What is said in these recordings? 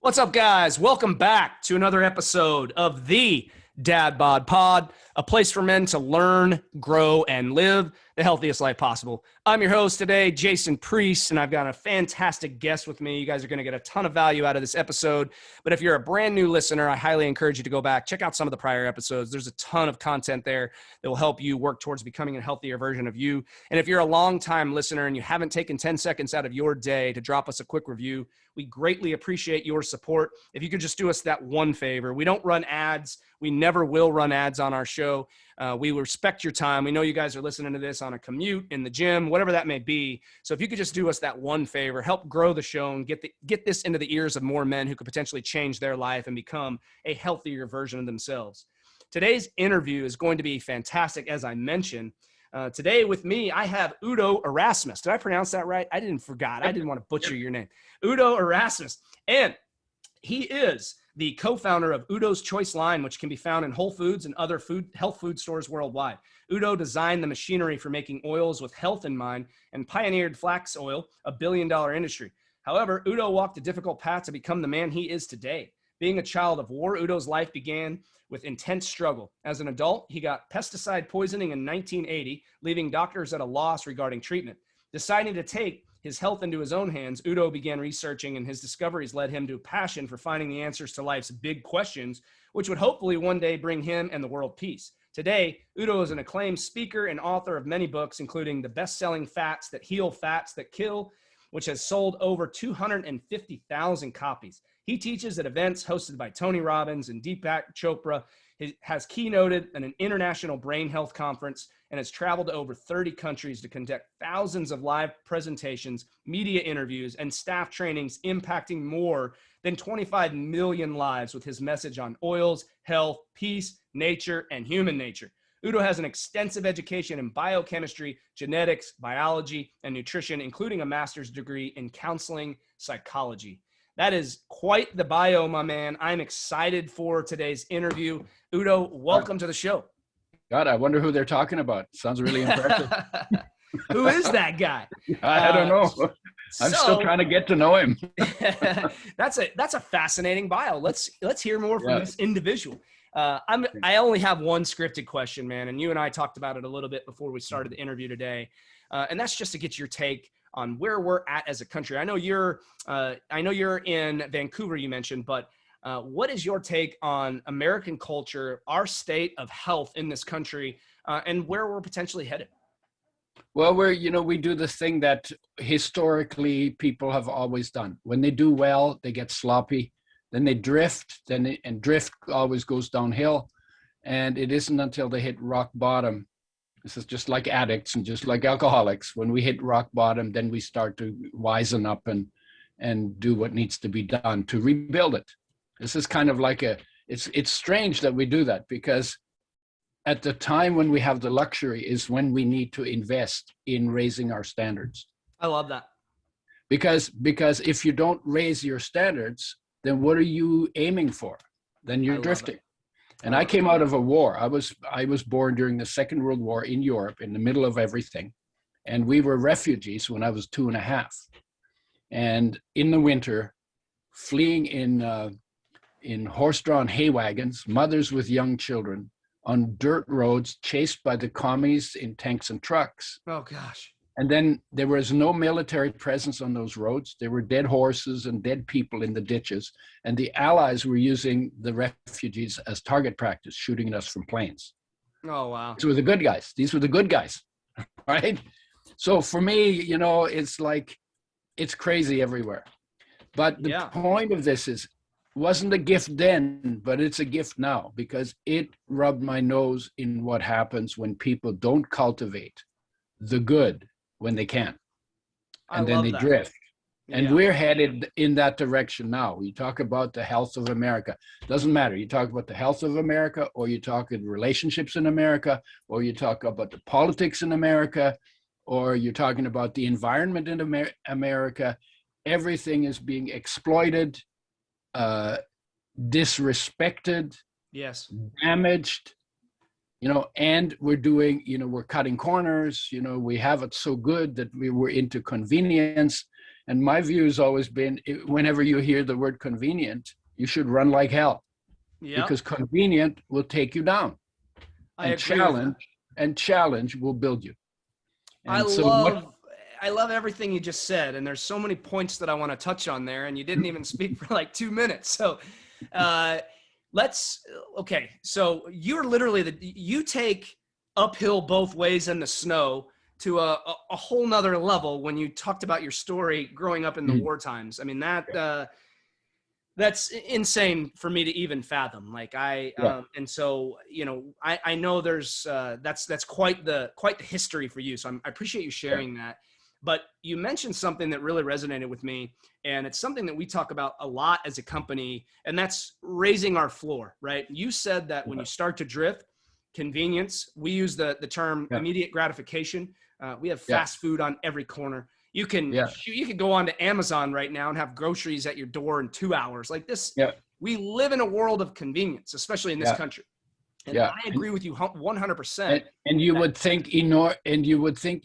What's up, guys? Welcome back to another episode of the Dad Bod Pod, a place for men to learn, grow, and live the healthiest life possible. I'm your host today, Jason Priest, and I've got a fantastic guest with me. You guys are going to get a ton of value out of this episode. But if you're a brand new listener, I highly encourage you to go back, check out some of the prior episodes. There's a ton of content there that will help you work towards becoming a healthier version of you. And if you're a long-time listener and you haven't taken 10 seconds out of your day to drop us a quick review, we greatly appreciate your support. If you could just do us that one favor. We don't run ads. We never will run ads on our show. We respect your time. We know you guys are listening to this on a commute, in the gym, whatever that may be. So if you could just do us that one favor, help grow the show and get this into the ears of more men who could potentially change their life and become a healthier version of themselves. Today's interview is going to be fantastic, as I mentioned. Today with me, I have Udo Erasmus. Did I pronounce that right? I didn't want to butcher your name. Udo Erasmus. And he is the co-founder of Udo's Choice line, which can be found in Whole Foods and other health food stores worldwide. Udo designed the machinery for making oils with health in mind and pioneered flax oil, a billion-dollar industry. However, Udo walked a difficult path to become the man he is today. Being a child of war, Udo's life began with intense struggle. As an adult, he got pesticide poisoning in 1980, leaving doctors at a loss regarding treatment. Deciding to take his health into his own hands, Udo began researching, and his discoveries led him to a passion for finding the answers to life's big questions, which would hopefully one day bring him and the world peace. Today, Udo is an acclaimed speaker and author of many books, including the best-selling Fats That Heal, Fats That Kill, which has sold over 250,000 copies. He teaches at events hosted by Tony Robbins and Deepak Chopra. He has keynoted at an international brain health conference and has traveled to over 30 countries to conduct thousands of live presentations, media interviews, and staff trainings, impacting more than 25 million lives with his message on oils, health, peace, nature, and human nature. Udo has an extensive education in biochemistry, genetics, biology, and nutrition, including a master's degree in counseling psychology. That is quite the bio, my man. I'm excited for today's interview. Udo, welcome to the show. God, I wonder who they're talking about. Sounds really impressive. Who is that guy? I don't know. I'm still trying to get to know him. That's a fascinating bio. Let's hear more from this individual. I only have one scripted question, man, and you and I talked about it a little bit before we started the interview today, and that's just to get your take on where we're at as a country. I know you're in Vancouver, you mentioned, but what is your take on American culture, our state of health in this country, and where we're potentially headed? Well, we do this thing that historically people have always done. When they do well, they get sloppy, then they drift, and drift always goes downhill, and it isn't until they hit rock bottom. This is just like addicts and just like alcoholics. When we hit rock bottom, then we start to wisen up and do what needs to be done to rebuild it. This is kind of like it's strange that we do that, because at the time when we have the luxury is when we need to invest in raising our standards. I love that. Because if you don't raise your standards, then what are you aiming for? Then you're drifting. And I came out of a war. I was born during the Second World War in Europe, in the middle of everything. And we were refugees when I was 2.5. And in the winter, fleeing in horse-drawn hay wagons, mothers with young children, on dirt roads, chased by the commies in tanks and trucks. Oh, gosh. And then there was no military presence on those roads. There were dead horses and dead people in the ditches. And the Allies were using the refugees as target practice, shooting at us from planes. Oh, wow. These were the good guys. These were the good guys, right? So for me, it's like, it's crazy everywhere. But the point of this wasn't a gift then, but it's a gift now, because it rubbed my nose in what happens when people don't cultivate the good when they can, and then they drift. And we're headed in that direction now. You talk about the health of America. Doesn't matter. You talk about the health of America, or you talk in relationships in America, or you talk about the politics in America, or you're talking about the environment in America. Everything is being exploited, disrespected, damaged, and we're doing, we're cutting corners, we have it so good that we're into convenience, And my view has always been, whenever you hear the word convenient, you should run like hell. Yeah. Because convenient will take you down. And challenge will build you. And I love everything you just said. And there's so many points that I want to touch on there. And you didn't even speak for like 2 minutes. So so you're literally you take uphill both ways in the snow to a whole nother level when you talked about your story growing up in the war times. I mean, that's insane for me to even fathom. Like and so, I know there's, that's quite the history for you. So I appreciate you sharing that. But you mentioned something that really resonated with me, and it's something that we talk about a lot as a company, and that's raising our floor, right? You said that when you start to drift, convenience, we use the term immediate gratification. We have fast food on every corner. You can go on to Amazon right now and have groceries at your door in 2 hours. Like this, we live in a world of convenience, especially in this country. And I agree with you 100%. And you would think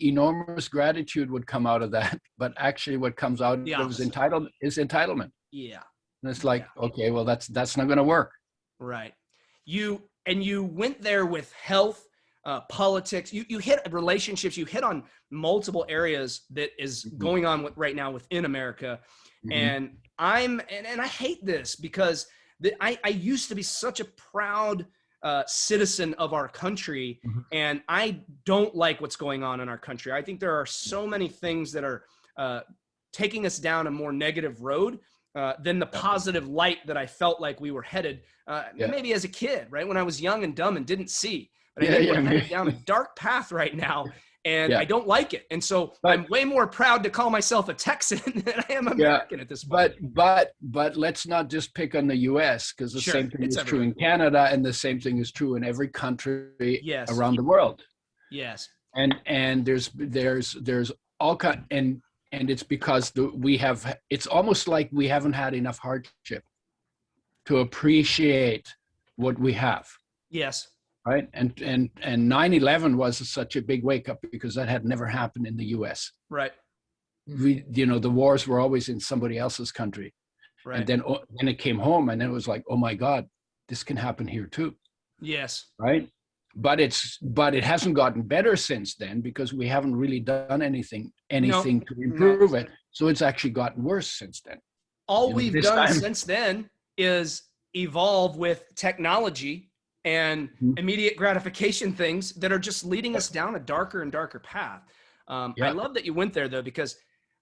enormous gratitude would come out of that, but actually what comes out is entitlement. Yeah. And it's like, okay, well that's not going to work. Right. You went there with health, politics. You hit relationships. You hit on multiple areas that is going on right now within America. And I hate this because I used to be such a proud citizen of our country, and I don't like what's going on in our country. I think there are so many things that are taking us down a more negative road than the positive light that I felt like we were headed. Maybe as a kid, right? When I was young and dumb and didn't see. But I think we're headed down a dark path right now, and I don't like it. And so I'm way more proud to call myself a Texan than I am American at this point. But let's not just pick on the U.S. because the same thing is true in Canada, and the same thing is true in every country around the world. Yes. And there's all kind, and it's because it's almost like we haven't had enough hardship to appreciate what we have. Yes. Right. And 9/11 was such a big wake up because that had never happened in the US. Right. The wars were always in somebody else's country. Right. And then it came home, and then it was like, oh my God, this can happen here too. Yes. Right. But it hasn't gotten better since then because we haven't really done anything to improve it. So it's actually gotten worse since then. All we've done since then is evolve with technology and immediate gratification things that are just leading us down a darker and darker path. I love that you went there though, because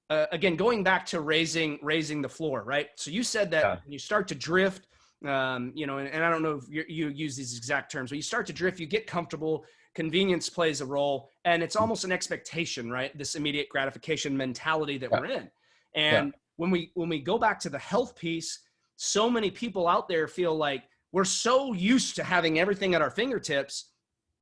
again, going back to raising the floor, right? So you said that when you start to drift, and I don't know if you use these exact terms, but you start to drift, you get comfortable, convenience plays a role, and it's almost an expectation, right? This immediate gratification mentality that we're in. And when we go back to the health piece, so many people out there feel like we're so used to having everything at our fingertips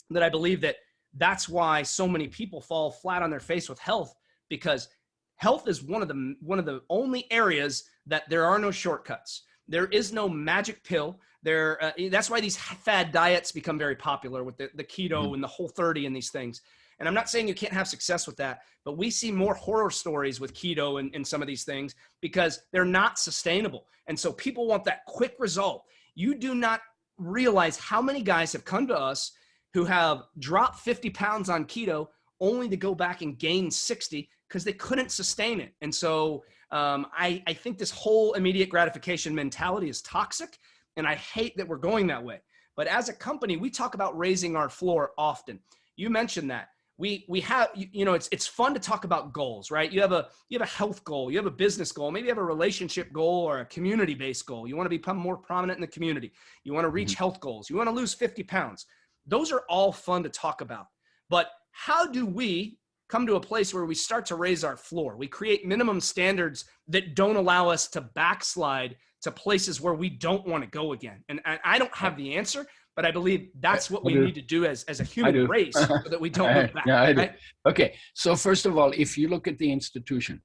that I believe that's why so many people fall flat on their face with health, because health is one of the only areas that there are no shortcuts. There is no magic pill. That's why these fad diets become very popular with the keto and the Whole30 and these things. And I'm not saying you can't have success with that, but we see more horror stories with keto and some of these things because they're not sustainable. And so people want that quick result. You do not realize how many guys have come to us who have dropped 50 pounds on keto only to go back and gain 60 because they couldn't sustain it. And so I think this whole immediate gratification mentality is toxic, and I hate that we're going that way. But as a company, we talk about raising our floor often. You mentioned that. We have, it's fun to talk about goals, right? You have a health goal, you have a business goal, maybe you have a relationship goal or a community-based goal. You want to become more prominent in the community. You want to reach health goals. You want to lose 50 pounds. Those are all fun to talk about. But how do we come to a place where we start to raise our floor? We create minimum standards that don't allow us to backslide to places where we don't want to go again. And I don't have the answer, but I believe that's what we need to do as a human race so that we don't look back. I do. Right? Okay. So first of all, if you look at the institutions,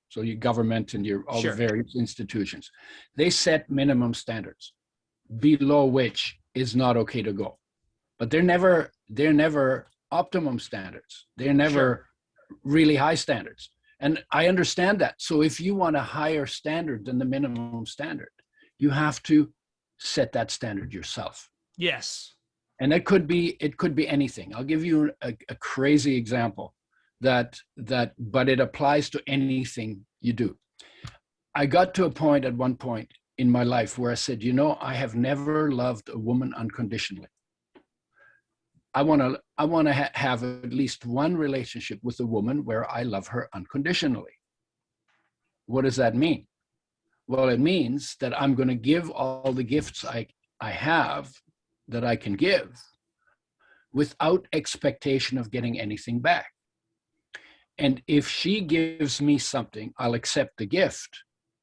so your government and the various institutions, they set minimum standards below which is not okay to go. But they're never optimum standards. They're never really high standards. And I understand that. So if you want a higher standard than the minimum standard, you have to set that standard yourself. Yes. And it could be anything. I'll give you a crazy example but it applies to anything you do. I got to a point at one point in my life where I said, I have never loved a woman unconditionally. I want to have at least one relationship with a woman where I love her unconditionally. What does that mean? Well, it means that I'm going to give all the gifts I have that I can give without expectation of getting anything back. And if she gives me something, I'll accept the gift,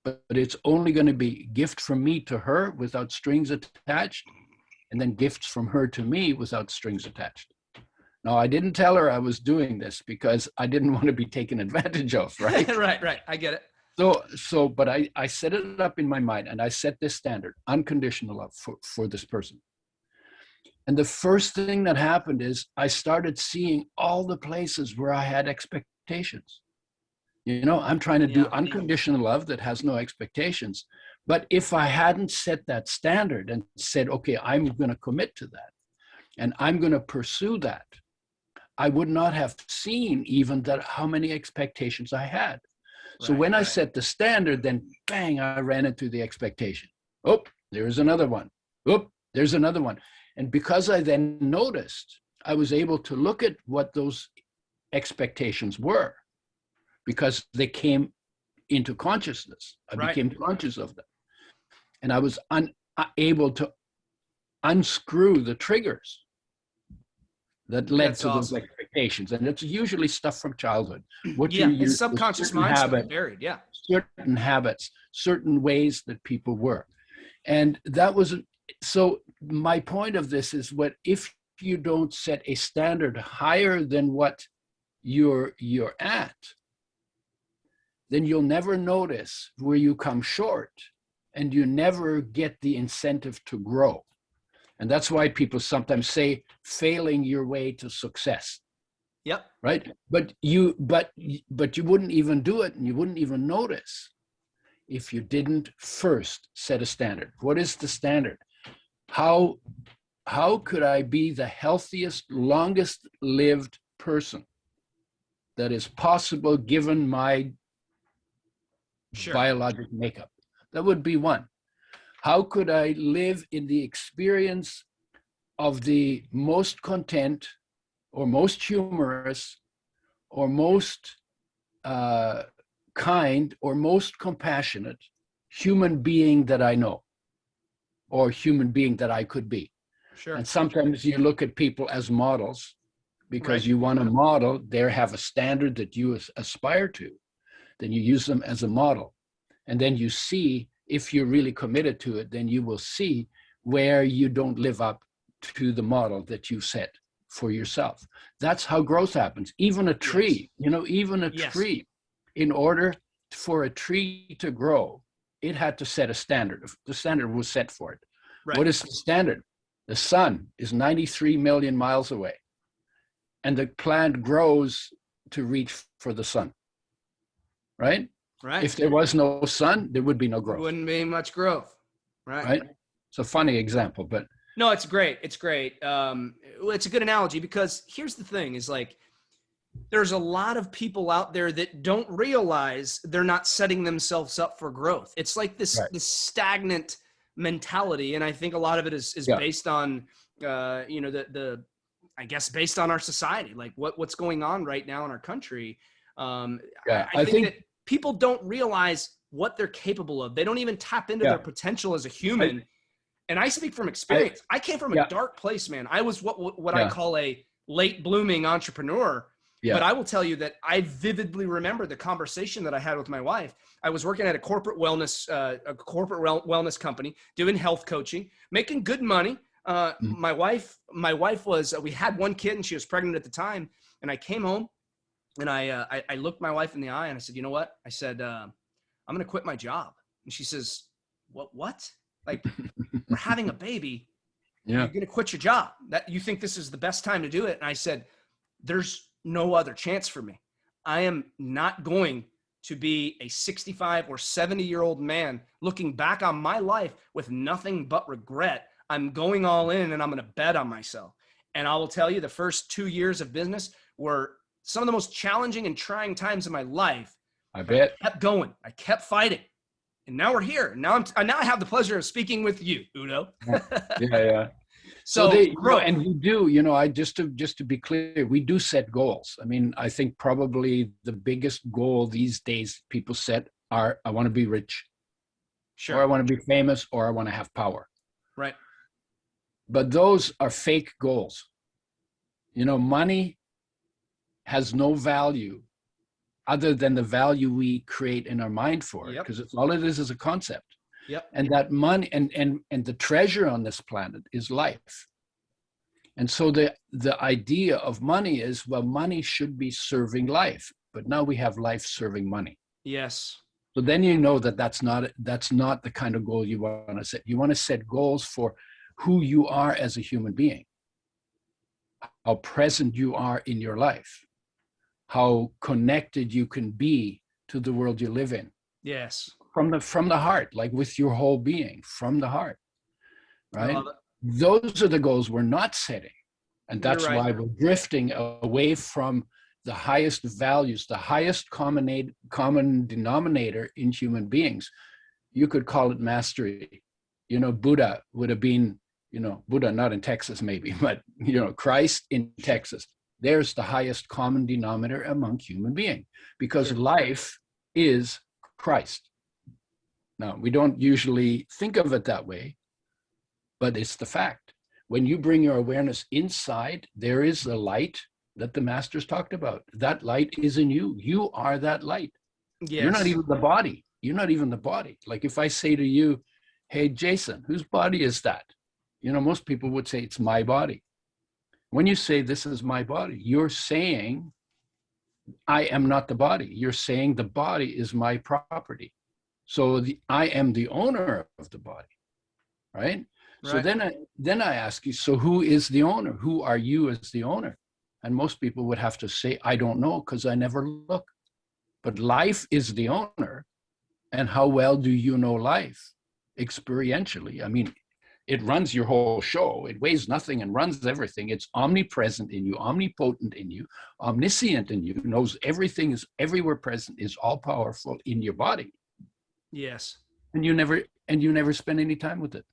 but it's only going to be a gift from me to her without strings attached, and then gifts from her to me without strings attached. Now, I didn't tell her I was doing this because I didn't want to be taken advantage of, right? Right. I get it. But I set it up in my mind, and I set this standard, unconditional love for this person. And the first thing that happened is I started seeing all the places where I had expectations. I'm trying to do unconditional love that has no expectations. But if I hadn't set that standard and said, okay, I'm going to commit to that and I'm going to pursue that, I would not have seen even that how many expectations I had. So when I set the standard, then bang, I ran into the expectation. Oh, there's another one. Oh, there's another one. And because I then noticed, I was able to look at what those expectations were because they came into consciousness. I became conscious of them. And I was able to unscrew the triggers that led to those expectations. And it's usually stuff from childhood. It's subconscious mind stuff buried, certain habits, certain ways that people were. And that was, so my point of this is if you don't set a standard higher than what you're at, then you'll never notice where you come short and you never get the incentive to grow. And that's why people sometimes say failing your way to success. Yep. Right. But you wouldn't even do it and you wouldn't even notice if you didn't first set a standard. What is the standard? How could I be the healthiest, longest lived person that is possible given my biologic makeup? That would be one. How could I live in the experience of the most content or most humorous or most kind or most compassionate human being that I know or human being that I could be? Sure. And sometimes you look at people as models because you want to model, they have a standard that you aspire to. Then you use them as a model. And then you see, if you're really committed to it, then you will see where you don't live up to the model that you set for yourself. That's how growth happens. Even a tree, tree, in order for a tree to grow, it had to set a standard. The standard was set for it. Right. What is the standard? The sun is 93 million miles away, and the plant grows to reach for the sun. Right? Right. If there was no sun, there would be no growth. There wouldn't be much growth. Right. It's a funny example, but no, it's great. It's great. It's a good analogy because here's the thing: is like there's a lot of people out there that don't realize they're not setting themselves up for growth. It's like this stagnant mentality, and I think a lot of it is based on I guess based on our society, like what's going on right now in our country. I think that people don't realize what they're capable of. They don't even tap into their potential as a human. And I speak from experience. I came from a dark place, man. I was what I call a late blooming entrepreneur. Yeah. But I will tell you that I vividly remember the conversation that I had with my wife. I was working at a corporate wellness company, doing health coaching, making good money. My wife was, we had one kid and she was pregnant at the time. And I came home and I looked my wife in the eye and I said, you know what? I said, I'm going to quit my job. And she says, what? Like, we're having a baby. Yeah. You're going to quit your job. That you think this is the best time to do it? And I said, there's no other chance for me. I am not going to be a 65 or 70-year-old man looking back on my life with nothing but regret. I'm going all in and I'm going to bet on myself. And I will tell you, the first 2 years of business were some of the most challenging and trying times of my life. I bet. I kept going. I kept fighting. And now we're here. Now I have the pleasure of speaking with you, Udo. Yeah. So and we do, just to be clear, we do set goals. I mean, I think probably the biggest goal these days people set are, I want to be rich, sure, or I want to be famous, or I want to have power. Right. But those are fake goals. Money has no value other than the value we create in our mind for it, because it's all it is a concept. Yep. And that money and the treasure on this planet is life. And so the idea of money is, well, money should be serving life, but now we have life serving money. Yes. So then that's not the kind of goal you want to set. You want to set goals for who you are as a human being, how present you are in your life, how connected you can be to the world you live in. Yes. From the heart, like with your whole being, from the heart, right? Those are the goals we're not setting. And that's why we're drifting away from the highest values, the highest common denominator in human beings. You could call it mastery. Buddha would have been, Buddha, not in Texas maybe, but, Christ in Texas. There's the highest common denominator among human beings, because life is Christ. Now, we don't usually think of it that way, but it's the fact. When you bring your awareness inside, there is a light that the masters talked about. That light is in you. You are that light. Yes. You're not even the body. You're not even the body. Like if I say to you, hey, Jason, whose body is that? Most people would say it's my body. When you say this is my body, you're saying I am not the body. You're saying the body is my property. So I am the owner of the body, right? So then I ask you, so who is the owner? Who are you as the owner? And most people would have to say, I don't know, because I never look. But life is the owner. And how well do you know life experientially? I mean, it runs your whole show. It weighs nothing and runs everything. It's omnipresent in you, omnipotent in you, omniscient in you, knows everything, is everywhere present, is all powerful in your body. Yes. And you never spend any time with it.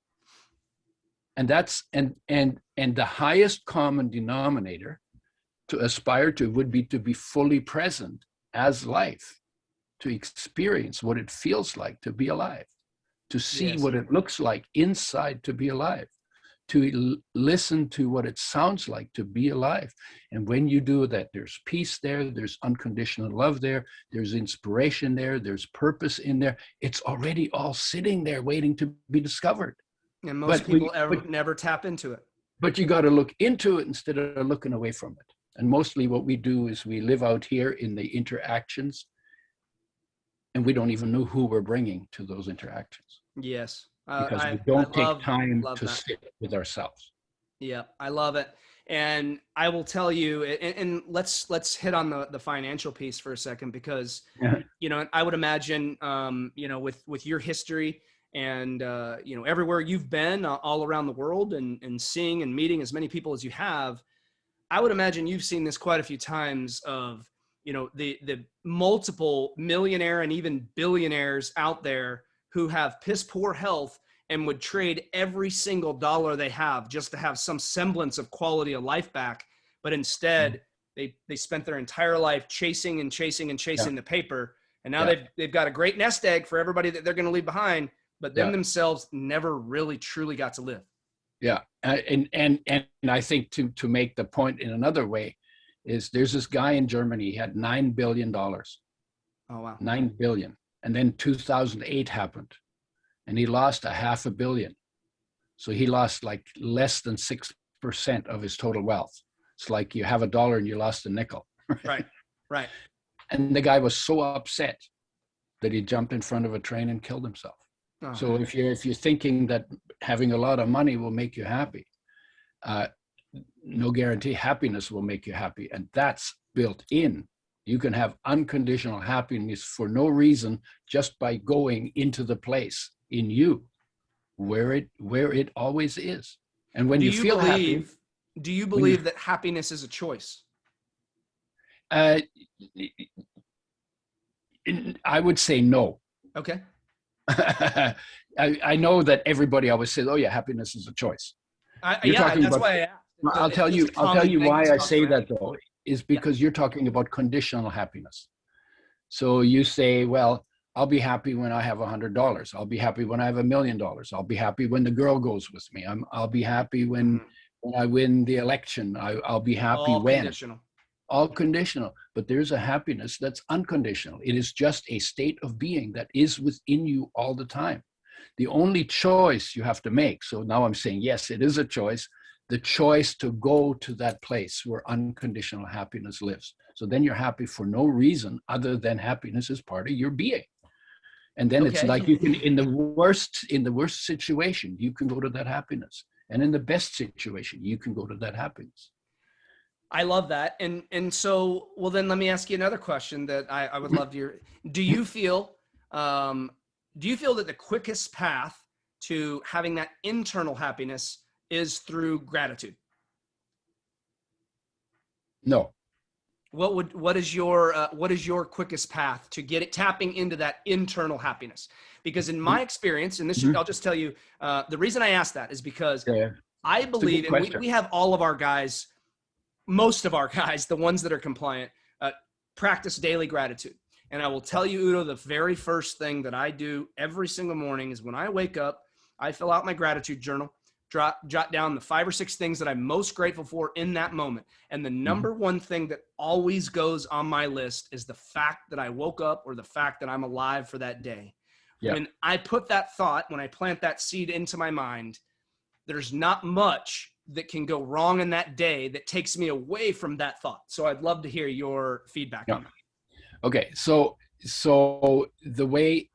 And that's and the highest common denominator to aspire to would be to be fully present as life, to experience what it feels like to be alive, to see what it looks like inside to be alive, to listen to what it sounds like to be alive. And when you do that, there's peace there, there's unconditional love there, there's inspiration there, there's purpose in there. It's already all sitting there waiting to be discovered. And most people never tap into it. But you got to look into it instead of looking away from it. And mostly what we do is we live out here in the interactions, and we don't even know who we're bringing to those interactions. Yes. Because we don't take time to sit with ourselves. Yeah, I love it. And I will tell you, and let's hit on the financial piece for a second, because, I would imagine, with your history and, everywhere you've been all around the world and seeing and meeting as many people as you have, I would imagine you've seen this quite a few times of, the multiple millionaire and even billionaires out there who have piss poor health and would trade every single dollar they have just to have some semblance of quality of life back. But instead, they spent their entire life chasing the paper. And now they've got a great nest egg for everybody that they're going to leave behind, but them themselves never really truly got to live. Yeah. And I think to make the point in another way is there's this guy in Germany, he had $9 billion. Oh, wow. 9 billion. And then 2008 happened and he lost $500 million. So he lost like less than 6% of his total wealth. It's like you have $1 and you lost a nickel. Right. And the guy was so upset that he jumped in front of a train and killed himself. Oh. So if you're thinking that having a lot of money will make you happy, no guarantee happiness will make you happy. And that's built in You can have unconditional happiness for no reason, just by going into the place in you where it always is. And when you feel happy, do you believe that happiness is a choice? I would say no. Okay. I know that everybody always says, "Oh yeah, happiness is a choice." That's why I asked. I'll tell you why I say that though, is because you're talking about conditional happiness. So you say, well, I'll be happy when I have $100. I'll be happy when I have $1 million. I'll be happy when the girl goes with me. I'll be happy when I win the election. I'll be happy when. Conditional. All conditional. But there's a happiness that's unconditional. It is just a state of being that is within you all the time. The only choice you have to make. So now I'm saying, yes, it is a choice. The choice to go to that place where unconditional happiness lives. So then you're happy for no reason other than happiness is part of your being. And then it's like you can, in the worst situation, you can go to that happiness. And in the best situation, you can go to that happiness. I love that. And so, well, then let me ask you another question that I would love to hear. Do you feel that the quickest path to having that internal happiness is through gratitude? No. What is your quickest path to tapping into that internal happiness? Because in my experience, and this I'll just tell you, the reason I ask that is because I believe, and we have all of our guys, most of our guys, the ones that are compliant, practice daily gratitude. And I will tell you, Udo, the very first thing that I do every single morning is when I wake up, I fill out my gratitude journal, jot down the 5 or 6 things that I'm most grateful for in that moment. And the number one thing that always goes on my list is the fact that I woke up, or the fact that I'm alive for that day. Yeah. When I put that thought, when I plant that seed into my mind, there's not much that can go wrong in that day that takes me away from that thought. So I'd love to hear your feedback on that. Okay. So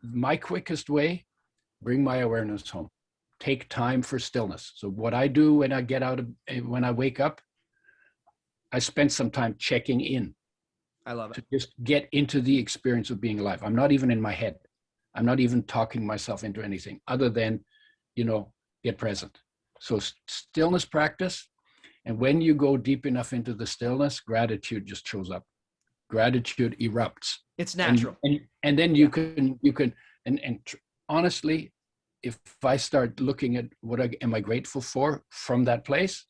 my quickest way, bring my awareness home. Take time for stillness. So what I do when I wake up, I spend some time checking in. I love it. To just get into the experience of being alive. I'm not even in my head. I'm not even talking myself into anything other than, get present. So stillness practice. And when you go deep enough into the stillness, gratitude just shows up. Gratitude erupts. It's natural. And then you can, honestly, if I start looking at am I grateful for from that place,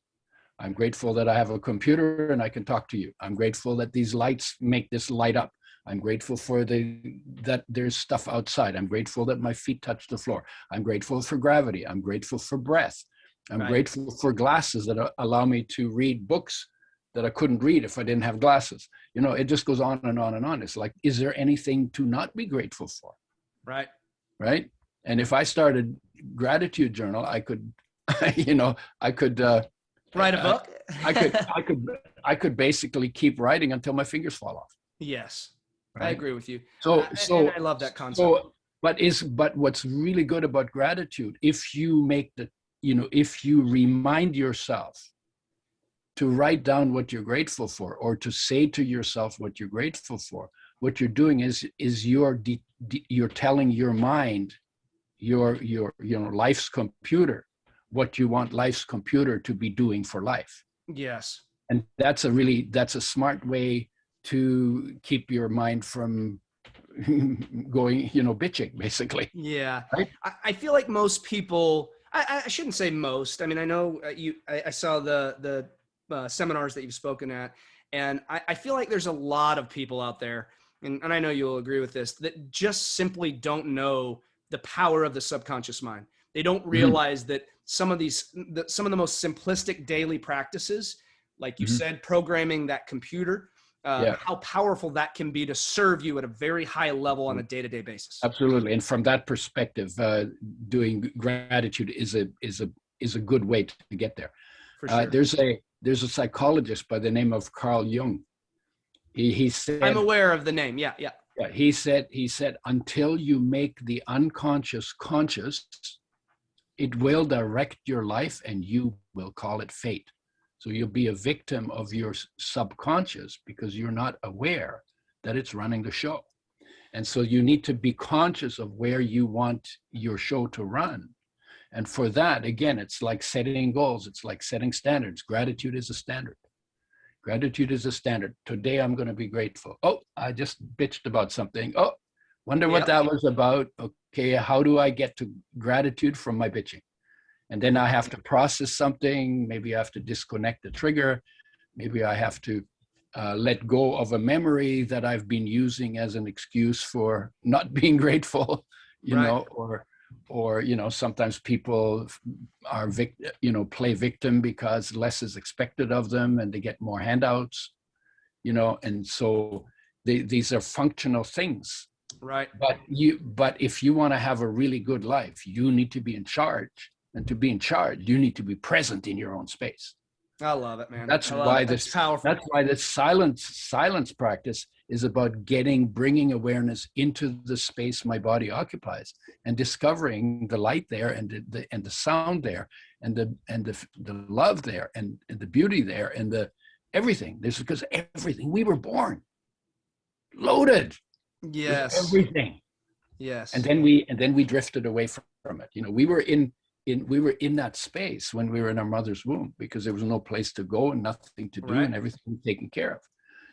I'm grateful that I have a computer and I can talk to you. I'm grateful that these lights make this light up. I'm grateful for that there's stuff outside. I'm grateful that my feet touch the floor. I'm grateful for gravity. I'm grateful for breath. I'm grateful for glasses that allow me to read books that I couldn't read if I didn't have glasses. It just goes on and on and on. It's like, is there anything to not be grateful for? Right. Right. And if I started gratitude journal, I could, write a book. I could basically keep writing until my fingers fall off. Yes, right? I agree with you. So I love that concept. But what's really good about gratitude, if you if you remind yourself to write down what you're grateful for, or to say to yourself what you're grateful for, what you're doing is you're telling your mind, your life's computer, what you want life's computer to be doing for life. Yes. And that's a smart way to keep your mind from going, bitching, basically. Yeah. Right? I feel like most people, I shouldn't say most. I mean, I know I saw the seminars that you've spoken at, and I feel like there's a lot of people out there, and I know you'll agree with this, that just simply don't know the power of the subconscious mind. They don't realize that some of the most simplistic daily practices, like you said, programming that computer, how powerful that can be to serve you at a very high level on a day-to-day basis. Absolutely. And from that perspective, doing gratitude is a good way to get there. For sure. There's a psychologist by the name of Carl Jung. He said, I'm aware of the name. Yeah. Yeah, he said, until you make the unconscious conscious, it will direct your life and you will call it fate. So you'll be a victim of your subconscious because you're not aware that it's running the show. And so you need to be conscious of where you want your show to run. And for that, again, it's like setting goals. It's like setting standards. Gratitude is a standard. Gratitude is a standard. Today, I'm going to be grateful. Oh, I just bitched about something. Oh, wonder what that was about. Okay, how do I get to gratitude from my bitching? And then I have to process something. Maybe I have to disconnect the trigger. Maybe I have to let go of a memory that I've been using as an excuse for not being grateful, you know, or, you know, sometimes people are, play victim because less is expected of them and they get more handouts, you know, and so these are functional things. Right. But if you want to have a really good life, you need to be in charge. And to be in charge, you need to be present in your own space. I love it, man. That's why this silence practice is about bringing awareness into the space my body occupies and discovering the light there and the sound there and the love there and the beauty there and the everything. This is because everything, we were born loaded. Yes. With everything. Yes. And then we drifted away from it. You know, we were in that space when we were in our mother's womb because there was no place to go and nothing to do and everything was taken care of.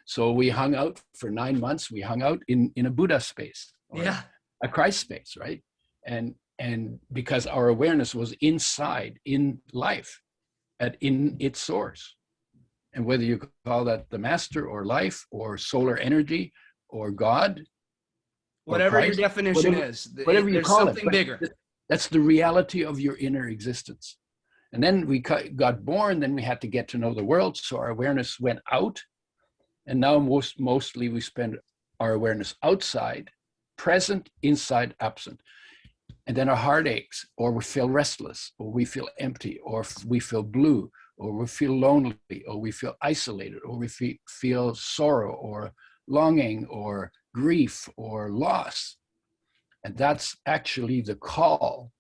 So we hung out for 9 months. We hung out in a Buddha space, a Christ space, right? And because our awareness was inside, in life, in its source. And whether you call that the master or life or solar energy or God, whatever your definition is, whatever you call something bigger. That's the reality of your inner existence. And then we got born, then we had to get to know the world. So our awareness went out. And now mostly we spend our awareness outside, present, inside, absent. And then our heart aches, or we feel restless, or we feel empty, or we feel blue, or we feel lonely, or we feel isolated, or we feel sorrow, or longing, or grief, or loss. And that's actually the call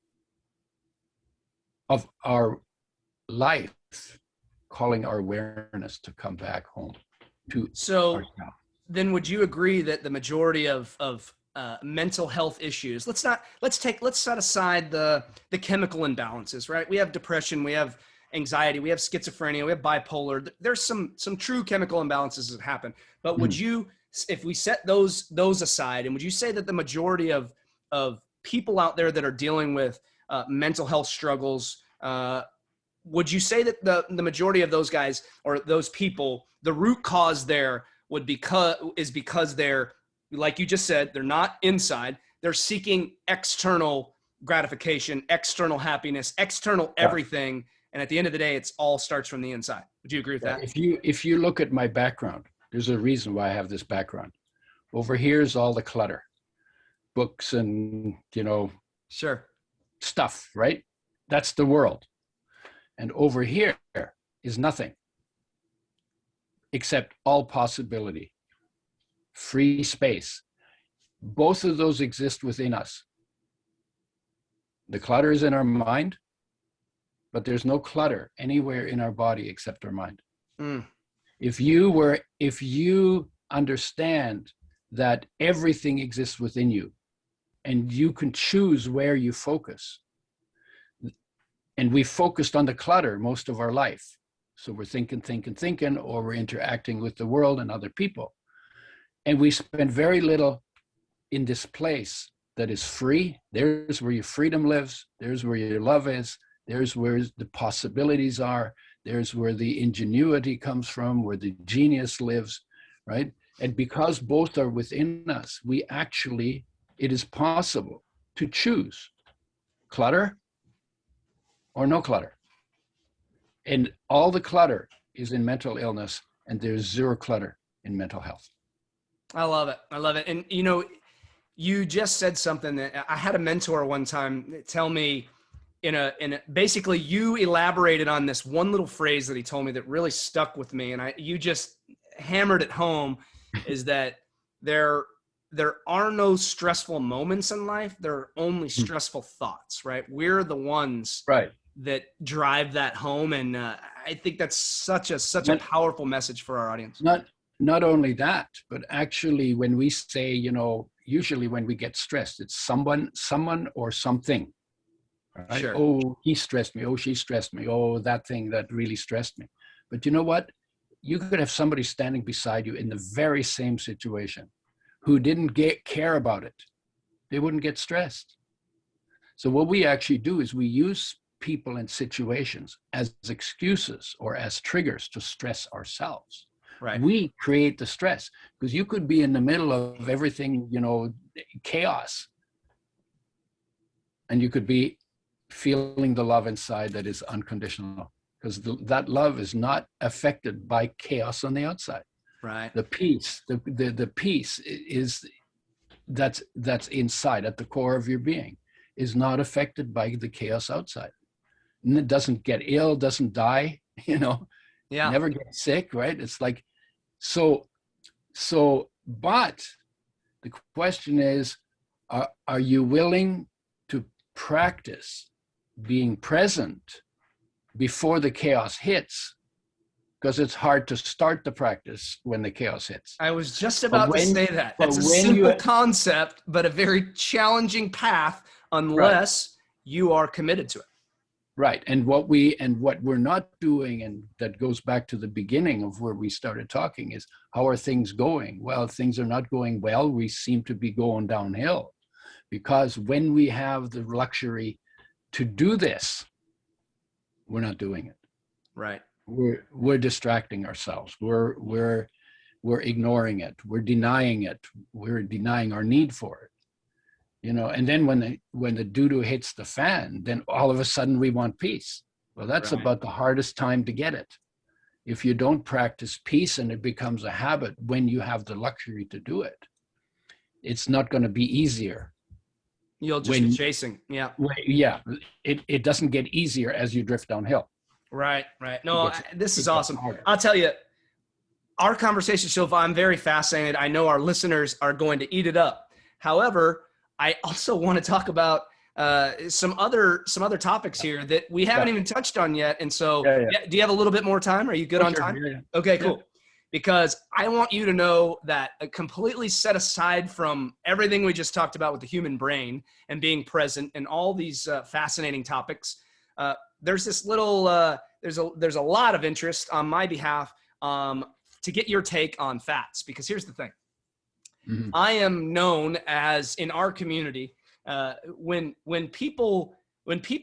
of our life, calling our awareness to come back home to ourselves. Then would you agree that the majority of mental health issues, let's set aside the chemical imbalances, right? We have depression, we have anxiety, we have schizophrenia, we have bipolar. There's some true chemical imbalances that happen. But would you, if we set those aside, and would you say that the majority of people out there that are dealing with mental health struggles, would you say that the majority of those guys or those people, the root cause there is because they're, like you just said, they're not inside, they're seeking external gratification, external happiness, external everything, and at the end of the day, it's all starts from the inside. Would you agree with that? If you look at my background, there's a reason why I have this background. Over here is all the clutter. Books and, stuff, right? That's the world. And over here is nothing except all possibility, free space. Both of those exist within us. The clutter is in our mind, but there's no clutter anywhere in our body except our mind. If you understand that everything exists within you, and you can choose where you focus. And we focused on the clutter most of our life. So we're thinking, or we're interacting with the world and other people. And we spend very little in this place that is free. There's where your freedom lives. There's where your love is. There's where the possibilities are. There's where the ingenuity comes from, where the genius lives, right? And because both are within us, it is possible to choose clutter or no clutter. And all the clutter is in mental illness, and there's zero clutter in mental health. I love it. And you just said something that I had a mentor one time tell me basically you elaborated on this one little phrase that he told me that really stuck with me. And you just hammered it home is that there are no stressful moments in life. There are only stressful thoughts, right? We're the ones that drive that home. And I think that's such a powerful message for our audience. not only that, but actually when we say, usually when we get stressed, it's someone or something, right? Sure. Oh, he stressed me. Oh, she stressed me. Oh, that thing that really stressed me. But you know what? You could have somebody standing beside you in the very same situation who didn't care about it. They wouldn't get stressed. So what we actually do is we use people and situations as excuses or as triggers to stress ourselves. Right. We create the stress because you could be in the middle of everything, chaos, and you could be feeling the love inside that is unconditional, because that love is not affected by chaos on the outside. Right. The peace, the peace is that's inside at the core of your being is not affected by the chaos outside. And it doesn't get ill, doesn't die, never get sick, right? It's like, but the question is, are you willing to practice being present before the chaos hits? Because it's hard to start the practice when the chaos hits. I was just about to say that. That's a simple concept, but a very challenging path unless you are committed to it. Right. And what we're not doing, and that goes back to the beginning of where we started talking, is how are things going? Well, things are not going well. We seem to be going downhill, because when we have the luxury to do this, we're not doing it. Right. We're distracting ourselves. We're ignoring it. We're denying it. We're denying our need for it. And then when the doo-doo hits the fan, then all of a sudden we want peace. Well, that's about the hardest time to get it. If you don't practice peace and it becomes a habit when you have the luxury to do it, it's not going to be easier. You'll just be chasing. Yeah. It doesn't get easier as you drift downhill. Right. No, this is awesome. I'll tell you, our conversation so far, I'm very fascinated. I know our listeners are going to eat it up. However, I also want to talk about some other topics here that we haven't even touched on yet. And so, do you have a little bit more time? Are you good on time? Yeah. Okay, cool. Because I want you to know that completely set aside from everything we just talked about with the human brain and being present and all these fascinating topics, there's this little, there's a lot of interest on my behalf to get your take on fats, because here's the thing. Mm-hmm. I am known as, in our community, when people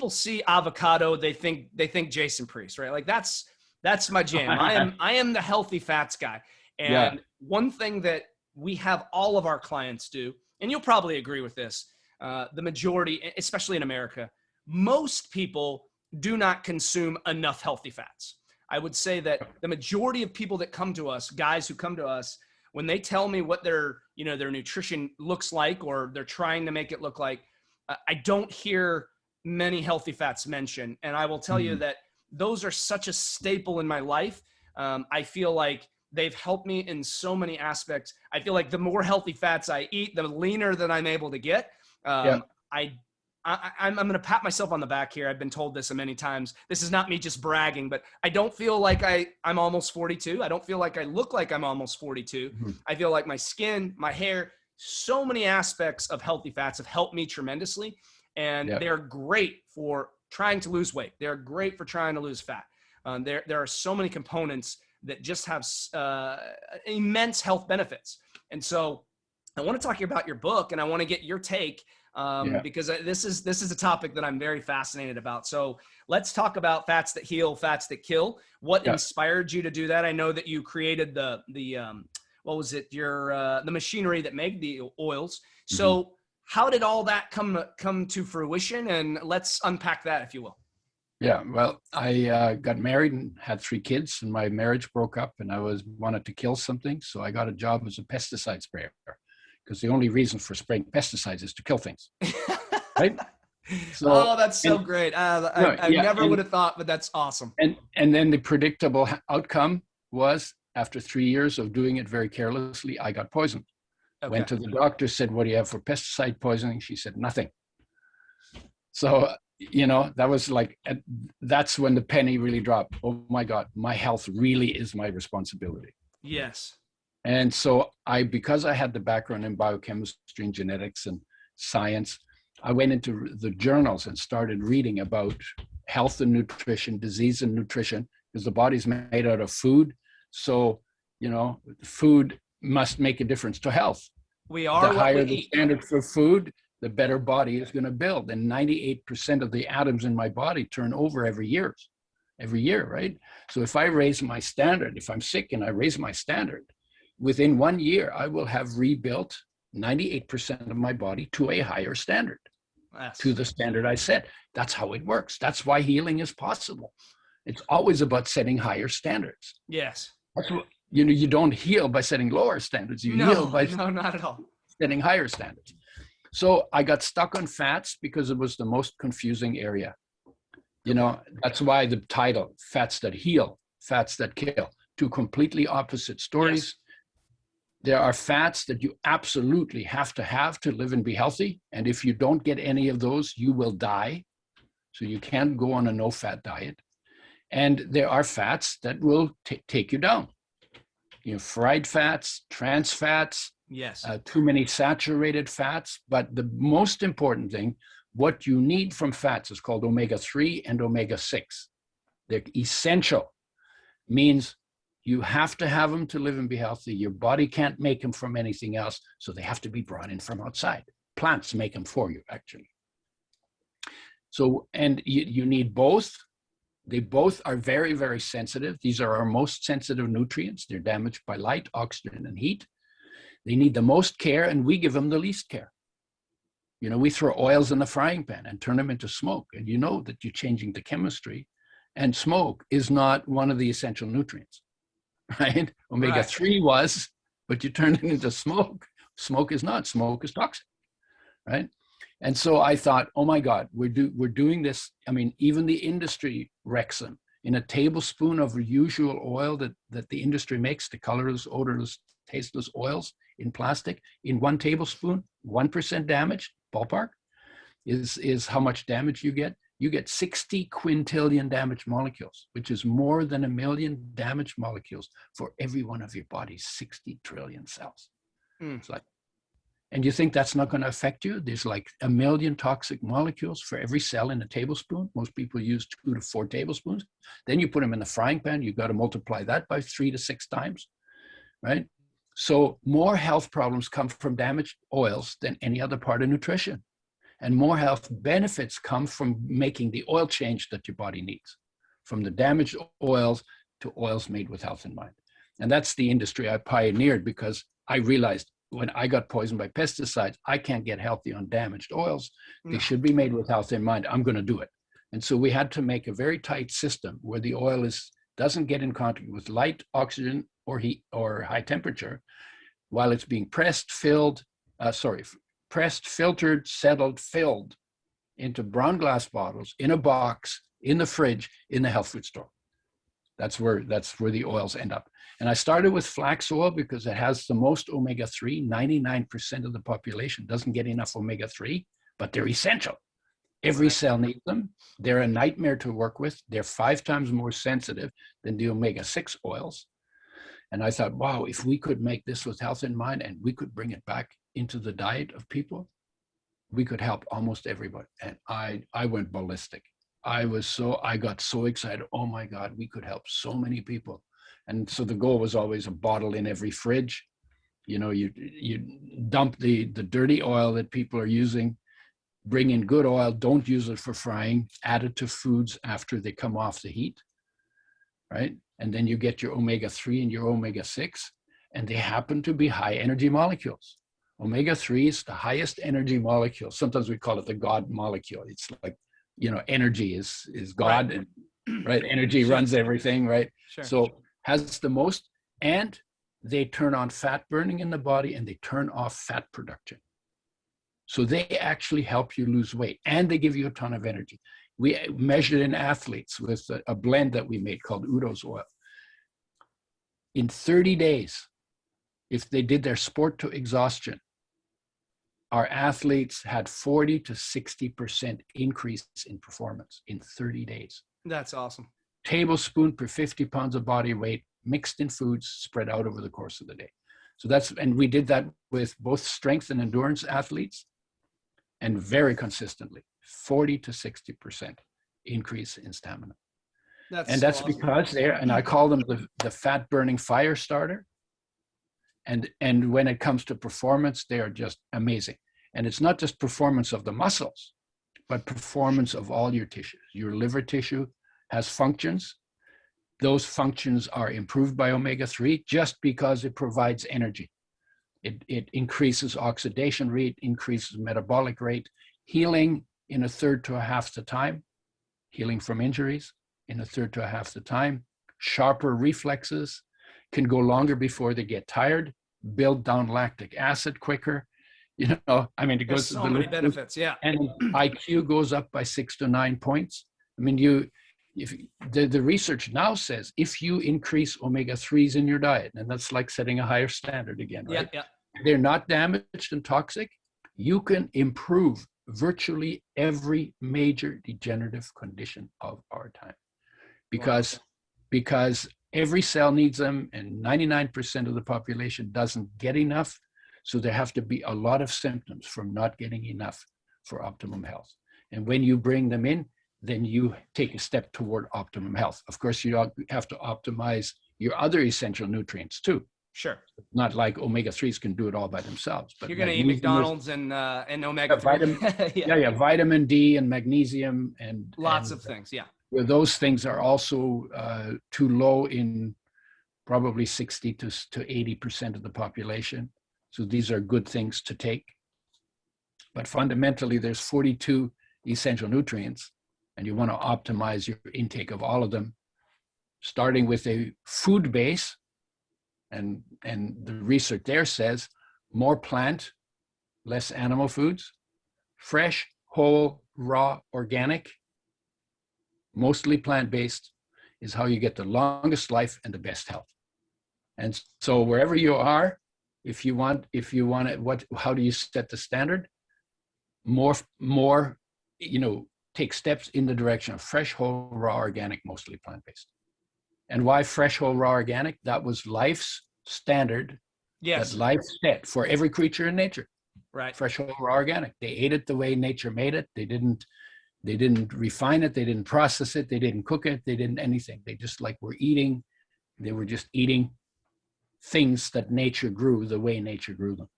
see avocado, they think Jason Priest, right? Like that's my jam. I am the healthy fats guy. And one thing that we have all of our clients do, and you'll probably agree with this, the majority, especially in America, most people do not consume enough healthy fats. I would say that the majority of people that come to us, guys who come to us, when they tell me what their nutrition looks like, or they're trying to make it look like, I don't hear many healthy fats mentioned. And I will tell you that those are such a staple in my life. I feel like they've helped me in so many aspects. I feel like the more healthy fats I eat, the leaner that I'm able to get. I'm going to pat myself on the back here. I've been told this many times. This is not me just bragging, but I don't feel like I'm almost 42. I don't feel like I look like I'm almost 42. Mm-hmm. I feel like my skin, my hair, so many aspects of healthy fats have helped me tremendously. And they're great for trying to lose weight. They're great for trying to lose fat. There are so many components that just have immense health benefits. And so I want to talk about your book, and I want to get your take because this is a topic that I'm very fascinated about. So let's talk about fats that heal, fats that kill. What inspired you to do that? I know that you created the what was it? The machinery that made the oils. So how did all that come to fruition? And let's unpack that, if you will. Yeah, well, I got married and had 3 kids, and my marriage broke up, and I wanted to kill something. So I got a job as a pesticide sprayer, because the only reason for spraying pesticides is to kill things, right? So, that's so great. I never would have thought, but that's awesome. And then the predictable outcome was, after 3 years of doing it very carelessly, I got poisoned. Okay. Went to the doctor, said, "What do you have for pesticide poisoning?" She said, "Nothing." So, that was like, that's when the penny really dropped. Oh my God, my health really is my responsibility. Yes. And so because I had the background in biochemistry and genetics and science, I went into the journals and started reading about health and nutrition, disease and nutrition, because the body's made out of food. So, food must make a difference to health. We are the what higher we the eat. standard for food, the better body is going to build. And 98% of the atoms in my body turn over every year, right? So if I raise my standard, if I'm sick and I raise my standard, within 1 year, I will have rebuilt 98% of my body to a higher standard, to the standard I set. That's how it works. That's why healing is possible. It's always about setting higher standards. Yes. That's what, you don't heal by setting lower standards. You heal by not at all. setting higher standards. So I got stuck on fats because it was the most confusing area. That's why the title, Fats That Heal, Fats That Kill, two completely opposite stories. Yes. There are fats that you absolutely have to live and be healthy. And if you don't get any of those, you will die. So you can't go on a no-fat diet. And there are fats that will take you down. Fried fats, trans fats, yes, too many saturated fats. But the most important thing, what you need from fats is called omega-3 and omega-6. They're essential. Means you have to have them to live and be healthy. Your body can't make them from anything else, so they have to be brought in from outside. Plants make them for you, actually. So, and you need both. They both are very, very sensitive. These are our most sensitive nutrients. They're damaged by light, oxygen, and heat. They need the most care, and we give them the least care. We throw oils in the frying pan and turn them into smoke, and you know that you're changing the chemistry, and smoke is not one of the essential nutrients, right? Omega-3 was, but you turn it into smoke. Smoke is not. Smoke is toxic, right? And so I thought, oh my God, we're doing this. I mean, even the industry wrecks them. In a tablespoon of usual oil that the industry makes, the colorless, odorless, tasteless oils in plastic, in 1 tablespoon, 1% damage, ballpark, is how much damage you get. You get 60 quintillion damaged molecules, which is more than 1 million damaged molecules for every one of your body's 60 trillion cells. It's like, and you think that's not going to affect you? There's like 1 million toxic molecules for every cell in a tablespoon. Most people use 2 to 4 tablespoons. Then you put them in the frying pan. You've got to multiply that by 3 to 6 times, right? So more health problems come from damaged oils than any other part of nutrition. And more health benefits come from making the oil change that your body needs, from the damaged oils to oils made with health in mind. And that's the industry I pioneered, because I realized when I got poisoned by pesticides, I can't get healthy on damaged oils. They should be made with health in mind. I'm going to do it. And so we had to make a very tight system where the oil doesn't get in contact with light, oxygen, or heat or high temperature while it's being pressed, filtered, settled, filled into brown glass bottles, in a box, in the fridge, in the health food store. That's where the oils end up. And I started with flax oil because it has the most omega-3. 99% of the population doesn't get enough omega-3, but they're essential. Every cell needs them. They're a nightmare to work with. They're 5 times more sensitive than the omega-6 oils. And I thought, wow, if we could make this with health in mind and we could bring it back into the diet of people, we could help almost everybody. And I went ballistic. I got so excited. Oh my God, we could help so many people. And so the goal was always a bottle in every fridge. You dump the dirty oil that people are using, bring in good oil, don't use it for frying, add it to foods after they come off the heat, right? And then you get your omega-3 and your omega-6, and they happen to be high energy molecules. Omega-3 is the highest energy molecule. Sometimes we call it the God molecule. It's like, energy is God, right? And right, energy runs everything, right? Sure. So has the most, and they turn on fat burning in the body and they turn off fat production. So they actually help you lose weight and they give you a ton of energy. We measured in athletes with a blend that we made called Udo's oil. In 30 days, if they did their sport to exhaustion, our athletes had 40 to 60% increase in performance in 30 days. That's awesome. Tablespoon per 50 pounds of body weight, mixed in foods, spread out over the course of the day. So and we did that with both strength and endurance athletes, and very consistently, 40 to 60% increase in stamina. That's awesome. Because and I call them the fat burning fire starter. And when it comes to performance, they are just amazing. And it's not just performance of the muscles, but performance of all your tissues. Your liver tissue has functions. Those functions are improved by omega-3 just because it provides energy. It increases oxidation rate, increases metabolic rate, healing in a third to a half the time, healing from injuries in a third to a half the time, sharper reflexes, can go longer before they get tired, build down lactic acid quicker. You know, I mean, it goes so many benefits, yeah. And IQ goes up by 6 to 9 points. I mean, if the research now says if you increase omega-3s in your diet, and that's like setting a higher standard again, right? Yeah. They're not damaged and toxic, you can improve virtually every major degenerative condition of our time. Because every cell needs them, and 99% of the population doesn't get enough. So there have to be a lot of symptoms from not getting enough for optimum health. And when you bring them in, then you take a step toward optimum health. Of course, you have to optimize your other essential nutrients too. Sure. Not like omega-3s can do it all by themselves. But you're going to eat McDonald's and omega-3. Yeah, vitamin D and magnesium and lots of things. Yeah. Those things are also too low in probably 60 to 80% of the population. So these are good things to take. But fundamentally, there's 42 essential nutrients, and you want to optimize your intake of all of them, starting with a food base. And the research there says more plant, less animal foods, fresh, whole, raw, organic, mostly plant-based is how you get the longest life and the best health. And so wherever you are, if you want it, how do you set the standard? More, take steps in the direction of fresh, whole, raw, organic, mostly plant-based. And why fresh, whole, raw, organic? That was life's standard. Yes. That life set for every creature in nature. Right. Fresh, whole, raw, organic. They ate it the way nature made it. They didn't refine it. They didn't process it. They didn't cook it. They didn't anything. They just were eating. They were just eating things that nature grew the way nature grew them.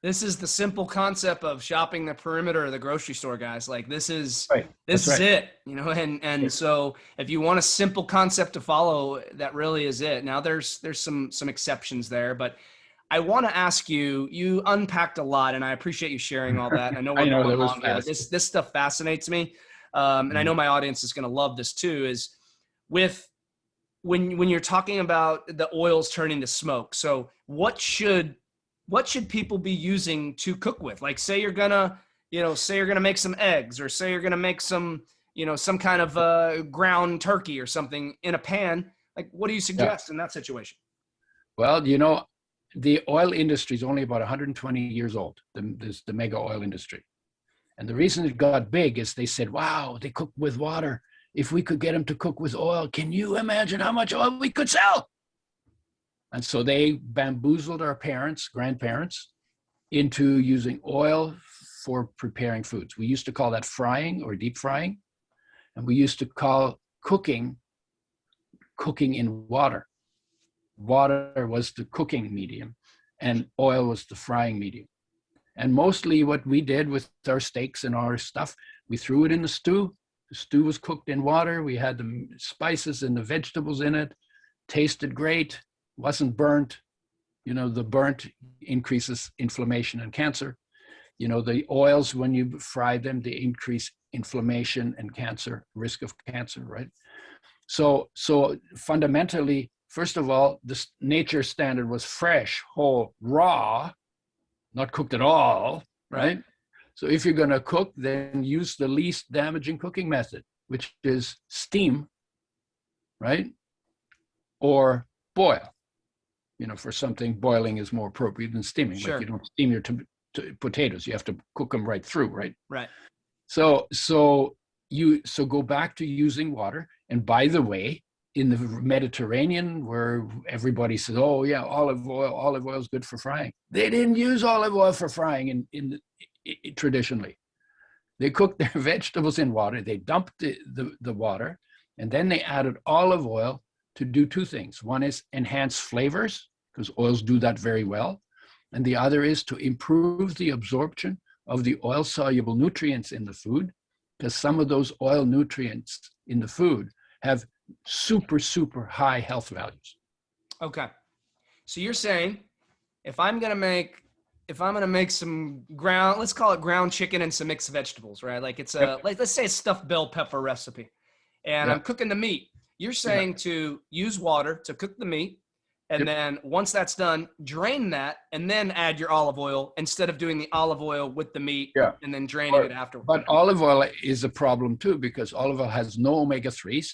This is the simple concept of shopping the perimeter of the grocery store, guys. Like this is right. This is it, and so if you want a simple concept to follow, that really is it. Now there's some exceptions there, but I want to ask you, you unpacked a lot, and I appreciate you sharing all that. And I know we're going long here, but this stuff fascinates me. And I know my audience is going to love this too, is when you're talking about the oils turning to smoke. So what should people be using to cook with? Like say you're gonna make some eggs, or say you're gonna make some kind of ground turkey or something in a pan. Like what do you suggest in that situation? Well, the oil industry is only about 120 years old, the mega oil industry. And the reason it got big is they said, wow, they cook with water. If we could get them to cook with oil, can you imagine how much oil we could sell? And so they bamboozled our grandparents, into using oil for preparing foods. We used to call that frying or deep frying. And we used to call cooking in water. Water was the cooking medium and oil was the frying medium. And mostly what we did with our steaks and our stuff, we threw it in the stew. The stew was cooked in water. We had the spices and the vegetables in it. Tasted great. Wasn't burnt. The burnt increases inflammation and cancer. The oils, when you fry them, they increase inflammation and cancer, risk of cancer, right? So fundamentally, first of all, the nature standard was fresh, whole, raw, not cooked at all, right? So if you're going to cook, then use the least damaging cooking method, which is steam, right? Or boil. For something, boiling is more appropriate than steaming. Sure. Like you don't steam your potatoes; you have to cook them right through, right? Right. So go back to using water. And by the way, in the Mediterranean, where everybody says, "Oh yeah, olive oil is good for frying." They didn't use olive oil for frying traditionally. They cooked their vegetables in water. They dumped the water, and then they added olive oil to do two things. One is enhance flavors, because oils do that very well, and the other is to improve the absorption of the oil-soluble nutrients in the food, because some of those oil nutrients in the food have super, super high health values. Okay. So you're saying if I'm going to make some let's call it ground chicken and some mixed vegetables, right? Like it's let's say a stuffed bell pepper recipe, and I'm cooking the meat. You're saying to use water to cook the meat, and then once that's done, drain that, and then add your olive oil instead of doing the olive oil with the meat and then draining it afterwards. But olive oil is a problem too, because olive oil has no omega-3s.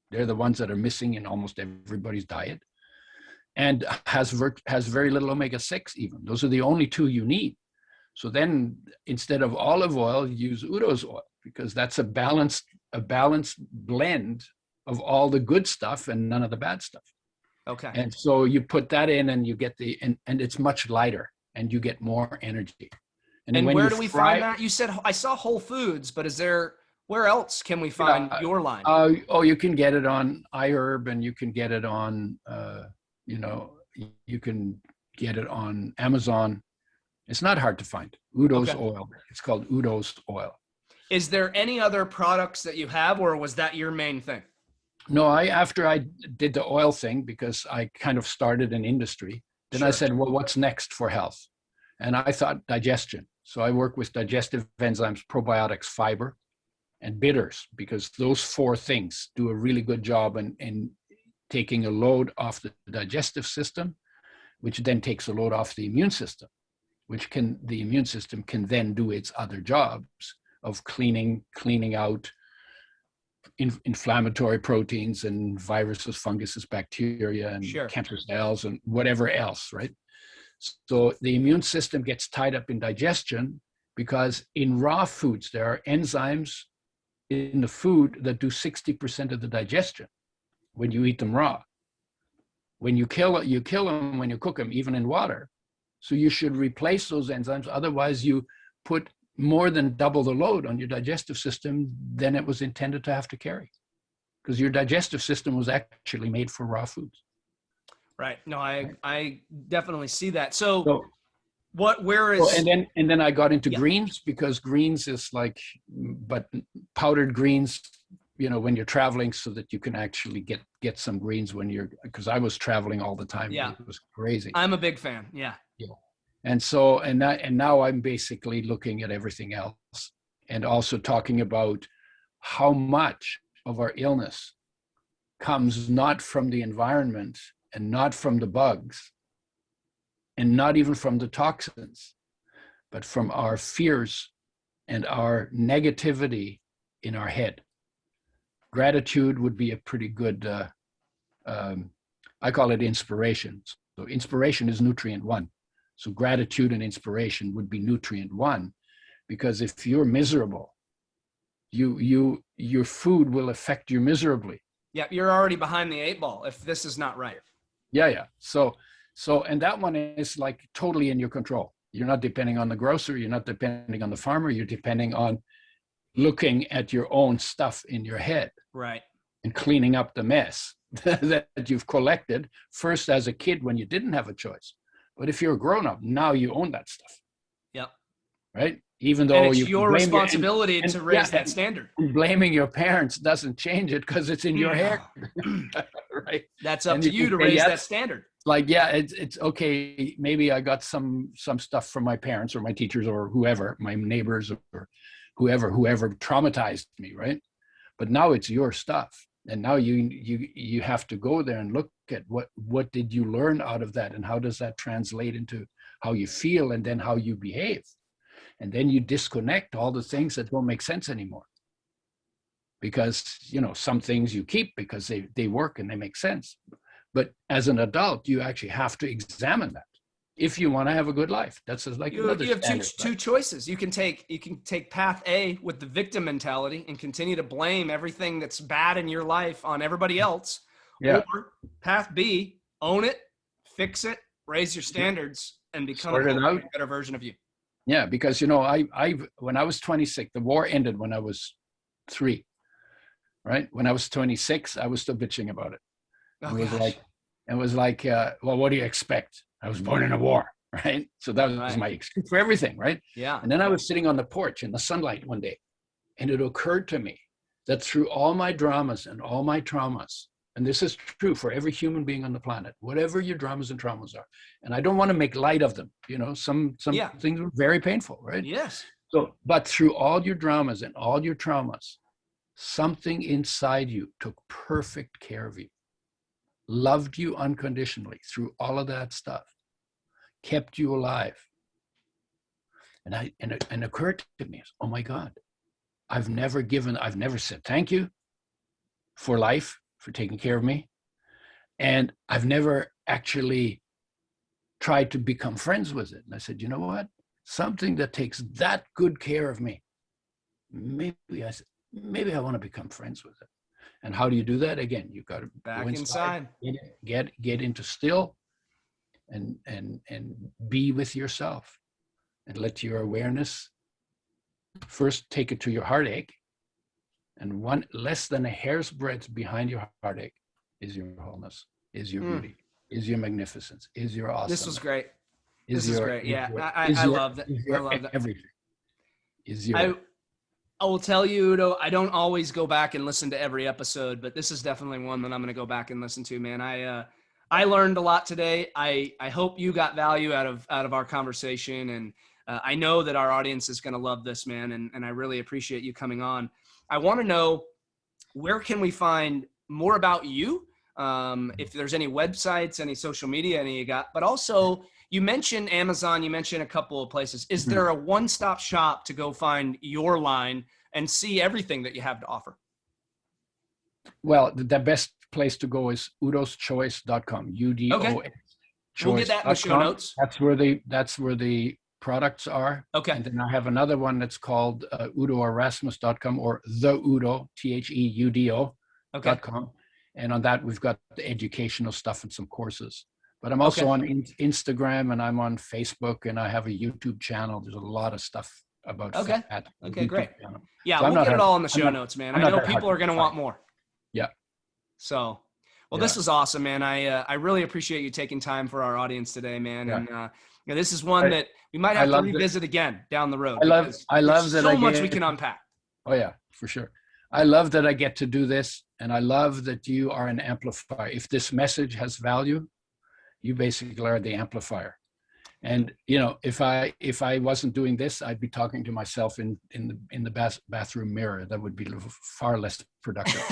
They're the ones that are missing in almost everybody's diet, and has very little omega-6 even. Those are the only two you need. So then instead of olive oil, use Udo's oil, because that's a balanced blend of all the good stuff and none of the bad stuff. Okay. And so you put that in, and you get and it's much lighter, and you get more energy. And where do we find that? You said I saw Whole Foods, but where else can we find your line? You can get it on iHerb, and you can get it on, you can get it on Amazon. It's not hard to find. Udo's oil. It's called Udo's oil. Is there any other products that you have, or was that your main thing? No, after I did the oil thing, because I kind of started an industry, then I said, well, what's next for health? And I thought digestion. So I work with digestive enzymes, probiotics, fiber, and bitters, because those four things do a really good job in taking a load off the digestive system, which then takes a load off the immune system, the immune system can then do its other jobs of cleaning out inflammatory proteins and viruses, funguses, bacteria, and cancer cells, and whatever else, right? So the immune system gets tied up in digestion, because in raw foods, there are enzymes in the food that do 60% of the digestion when you eat them raw. When you kill them when you cook them, even in water. So you should replace those enzymes. Otherwise, you put more than double the load on your digestive system than it was intended to have to carry, because your digestive system was actually made for raw foods. Right. No, I definitely see that. So and then I got into greens, because greens is but powdered greens, when you're traveling, so that you can actually get some greens because I was traveling all the time. Yeah. It was crazy. I'm a big fan. Yeah. Yeah. And so, and now I'm basically looking at everything else, and also talking about how much of our illness comes not from the environment, and not from the bugs, and not even from the toxins, but from our fears and our negativity in our head. Gratitude would be a pretty good, I call it inspiration. So inspiration is nutrient one. So gratitude and inspiration would be nutrient one, because if you're miserable, your food will affect you miserably. Yeah, you're already behind the 8 ball if this is not right. Yeah. So, and that one is totally in your control. You're not depending on the grocer. You're not depending on the farmer. You're depending on looking at your own stuff in your head. Right. And cleaning up the mess that you've collected first as a kid when you didn't have a choice. But if you're a grown-up, now you own that stuff. Yep. Right? Even though it's your responsibility to raise that standard. Blaming your parents doesn't change it, because it's in your head. Right? That's up to you to raise that standard. It's okay. Maybe I got some stuff from my parents or my teachers or whoever, my neighbors or whoever traumatized me, right? But now it's your stuff. And now you have to go there and look at what did you learn out of that, and how does that translate into how you feel, and then how you behave. And then you disconnect all the things that don't make sense anymore, because some things you keep because they work and they make sense. But as an adult, you actually have to examine that if you want to have a good life. That's you have two choices. You can take path A with the victim mentality and continue to blame everything that's bad in your life on everybody else, Yeah. Or path B, own it, fix it, raise your standards, and become Sort it out. a better version of you. Yeah, because I when I was 26, the war ended when I was 3. Right? When I was 26, I was still bitching about it. Oh, it was like, well, what do you expect? I was born in a war, right? So that was my excuse for everything, right? Yeah. And then I was sitting on the porch in the sunlight one day, and it occurred to me that through all my dramas and all my traumas, and this is true for every human being on the planet, whatever your dramas and traumas are, and I don't want to make light of them, some things were very painful, right? Yes. So, but through all your dramas and all your traumas, something inside you took perfect care of you, loved you unconditionally through all of that stuff, kept you alive. And it occurred to me, oh my God, I've never said thank you for life, for taking care of me. And I've never actually tried to become friends with it. And I said, you know what? Something that takes that good care of me, maybe I want to become friends with it. And how do you do that? Again, you've got to back inside, get into still and be with yourself and let your awareness first take it to your heartache. And one less than a hair's breadth behind your heartache is your wholeness, is your beauty, is your magnificence, is your awesome. This was great. This is great. Yeah, I love that. I love that. Everything is your. I will tell you, Udo, I don't always go back and listen to every episode, but this is definitely one that I'm going to go back and listen to, man. I learned a lot today. I hope you got value out of our conversation, and I know that our audience is going to love this, man, and I really appreciate you coming on. I want to know, where can we find more about you? If there's any websites, any social media, any you got, but also you mentioned Amazon, you mentioned a couple of places. Is there a one-stop shop to go find your line and see everything that you have to offer? Well, the best place to go is udoschoice.com. UDOS. Okay. We'll get that in the show notes. That's where the products are. Okay. And then I have another one that's called udoerasmus.com or the Udo, THEUDO.com. And on that, we've got the educational stuff and some courses. But I'm also on Instagram, and I'm on Facebook, and I have a YouTube channel. There's a lot of stuff about that. Okay, great. Channel. Yeah, so we'll get it all in the show notes, man. I know people are going to want more. Yeah. So, this was awesome, man. I really appreciate you taking time for our audience today, man. Yeah. And this is one that we might have to revisit again down the road. I love that. So much we can unpack. Oh yeah, for sure. I love that I get to do this, and I love that you are an amplifier. If this message has value, you basically are the amplifier. And if I wasn't doing this, I'd be talking to myself in the bathroom mirror. That would be far less productive.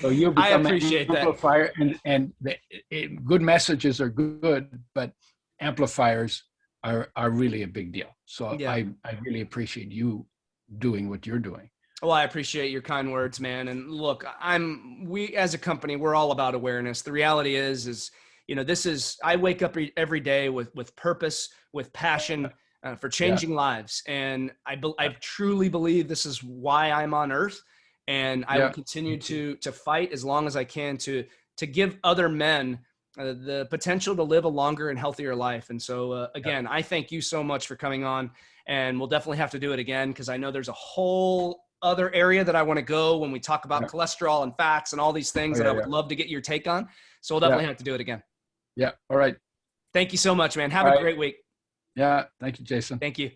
So you become I appreciate an amplifier, and good messages are good, but amplifiers are really a big deal. So I really appreciate you doing what you're doing. Well, I appreciate your kind words, man. And look, we as a company, we're all about awareness. The reality is I wake up every day with purpose, with passion for changing lives. And I truly believe this is why I'm on earth. And I will continue to fight as long as I can to give other men the potential to live a longer and healthier life. And so, again, I thank you so much for coming on, and we'll definitely have to do it again, because I know there's a whole other area that I want to go when we talk about cholesterol and fats and all these things that I would love to get your take on. So we'll definitely have to do it again. Yeah. All right. Thank you so much, man. Have a great week. Yeah. Thank you, Jason. Thank you.